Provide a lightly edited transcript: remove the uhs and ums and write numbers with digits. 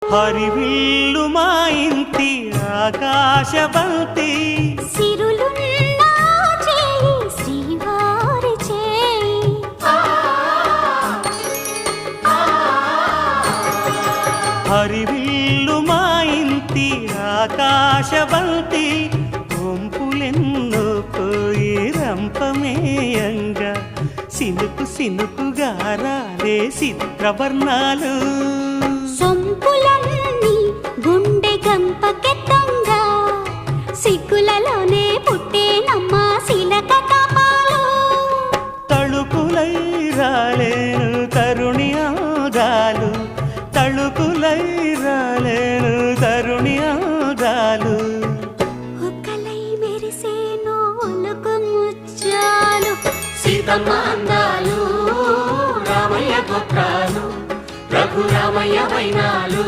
హరివిల్లు మా ఇంటి ఆకాశవంతి సిరులున్న చేయి శ్రీవారి చేయి హరివిల్లు మా ఇంటి ఆకాశవంతి వంపులెన్నో పోయి రంపమేయంగా సినుకు సినుకుగా రాలే చిత్రవర్ణాలు సొంపులన్నీ గుండె గంపకెత్తంగా సిగ్గులలోనే పుట్టేనమ్మా శిలక కపాలు తళుకులై రాలేను తరుణి ఆదాలు తళుకులై రాలేను తరుణి ఆదాలు ఒక్కలై మెరిసేను ఒలుకు ముచ్చాలు సీతమ్మ అందాలు రామయ్య గోత్రాలు రఘురామయ్య వైనాలు